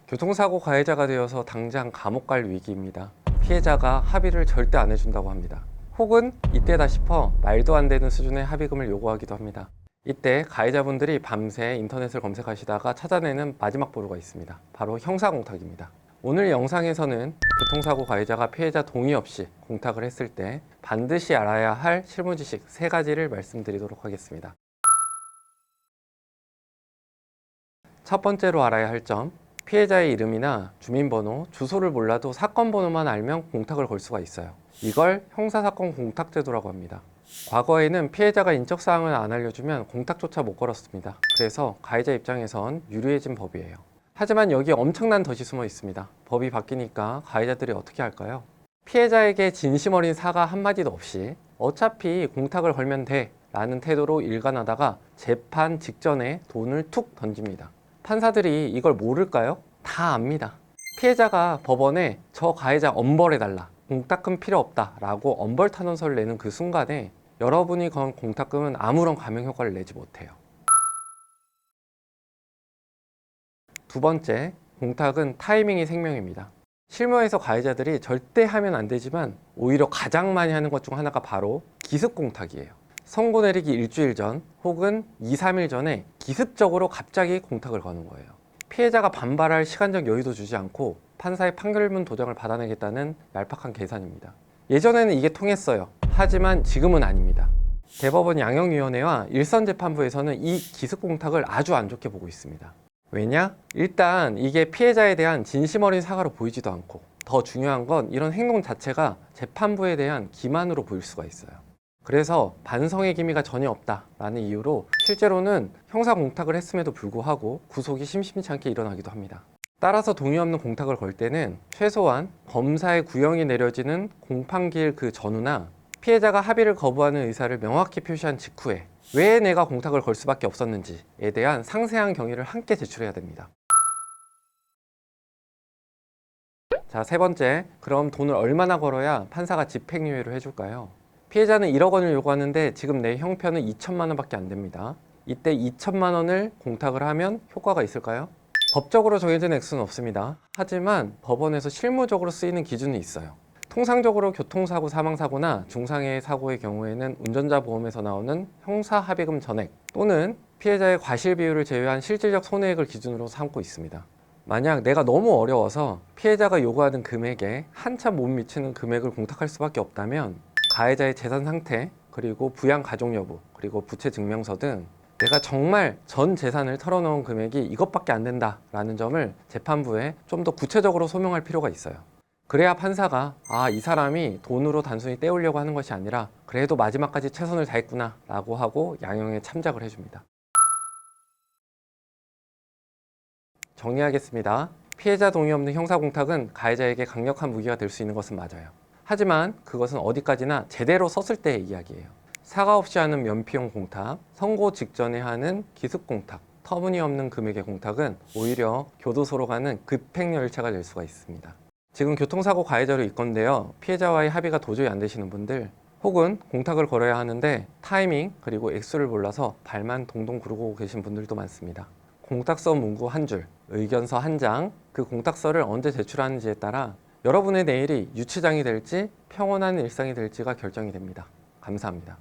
교통사고 가해자가 되어서 당장 감옥 갈 위기입니다. 피해자가 합의를 절대 안 해준다고 합니다. 혹은 이때다 싶어 말도 안 되는 수준의 합의금을 요구하기도 합니다. 이때 가해자분들이 밤새 인터넷을 검색하시다가 찾아내는 마지막 보루가 있습니다. 바로 형사공탁입니다. 오늘 영상에서는 교통사고 가해자가 피해자 동의 없이 공탁을 했을 때 반드시 알아야 할 실무지식 3가지를 말씀드리도록 하겠습니다. 첫 번째로 알아야 할 점, 피해자의 이름이나 주민번호, 주소를 몰라도 사건 번호만 알면 공탁을 걸 수가 있어요. 이걸 형사사건 공탁제도라고 합니다. 과거에는 피해자가 인적사항을 안 알려주면 공탁조차 못 걸었습니다. 그래서 가해자 입장에선 유리해진 법이에요. 하지만 여기에 엄청난 덫이 숨어 있습니다. 법이 바뀌니까 가해자들이 어떻게 할까요? 피해자에게 진심 어린 사과 한마디도 없이 어차피 공탁을 걸면 돼 라는 태도로 일관하다가 재판 직전에 돈을 툭 던집니다. 판사들이 이걸 모를까요? 다 압니다. 피해자가 법원에 저 가해자 엄벌해달라, 공탁금 필요 없다 라고 엄벌 탄원서를 내는 그 순간에 여러분이 건 공탁금은 아무런 감형 효과를 내지 못해요. 두 번째, 공탁은 타이밍이 생명입니다. 실무에서 가해자들이 절대 하면 안 되지만 오히려 가장 많이 하는 것 중 하나가 바로 기습공탁이에요. 선고 내리기 일주일 전 혹은 2, 3일 전에 기습적으로 갑자기 공탁을 거는 거예요. 피해자가 반발할 시간적 여유도 주지 않고 판사의 판결문 도장을 받아내겠다는 얄팍한 계산입니다. 예전에는 이게 통했어요. 하지만 지금은 아닙니다. 대법원 양형위원회와 일선재판부에서는 이 기습공탁을 아주 안 좋게 보고 있습니다. 왜냐? 일단 이게 피해자에 대한 진심 어린 사과로 보이지도 않고, 더 중요한 건 이런 행동 자체가 재판부에 대한 기만으로 보일 수가 있어요. 그래서 반성의 기미가 전혀 없다라는 이유로 실제로는 형사공탁을 했음에도 불구하고 구속이 심심치 않게 일어나기도 합니다. 따라서 동의 없는 공탁을 걸 때는 최소한 검사의 구형이 내려지는 공판기일 그 전후나 피해자가 합의를 거부하는 의사를 명확히 표시한 직후에 왜 내가 공탁을 걸 수밖에 없었는지에 대한 상세한 경위를 함께 제출해야 됩니다. 자, 세 번째, 그럼 돈을 얼마나 걸어야 판사가 집행유예를 해줄까요? 피해자는 1억 원을 요구하는데 지금 내 형편은 2천만 원밖에 안 됩니다. 이때 2천만 원을 공탁을 하면 효과가 있을까요? 법적으로 정해진 액수는 없습니다. 하지만 법원에서 실무적으로 쓰이는 기준이 있어요. 통상적으로 교통사고 사망사고나 중상해 사고의 경우에는 운전자 보험에서 나오는 형사합의금 전액 또는 피해자의 과실 비율을 제외한 실질적 손해액을 기준으로 삼고 있습니다. 만약 내가 너무 어려워서 피해자가 요구하는 금액에 한참 못 미치는 금액을 공탁할 수밖에 없다면 가해자의 재산 상태, 그리고 부양 가족 여부, 그리고 부채 증명서 등 내가 정말 전 재산을 털어놓은 금액이 이것밖에 안 된다라는 점을 재판부에 좀 더 구체적으로 소명할 필요가 있어요. 그래야 판사가 이 사람이 돈으로 단순히 떼우려고 하는 것이 아니라 그래도 마지막까지 최선을 다했구나 라고 하고 양형에 참작을 해줍니다. 정리하겠습니다. 피해자 동의 없는 형사공탁은 가해자에게 강력한 무기가 될 수 있는 것은 맞아요. 하지만 그것은 어디까지나 제대로 썼을 때의 이야기예요. 사과 없이 하는 면피용 공탁, 선고 직전에 하는 기습공탁, 터무니없는 금액의 공탁은 오히려 교도소로 가는 급행열차가 될 수가 있습니다. 지금 교통사고 가해자로 있건데요. 피해자와의 합의가 도저히 안 되시는 분들, 혹은 공탁을 걸어야 하는데 타이밍 그리고 액수를 몰라서 발만 동동 구르고 계신 분들도 많습니다. 공탁서 문구 1줄, 의견서 1장, 그 공탁서를 언제 제출하는지에 따라 여러분의 내일이 유치장이 될지 평온한 일상이 될지가 결정이 됩니다. 감사합니다.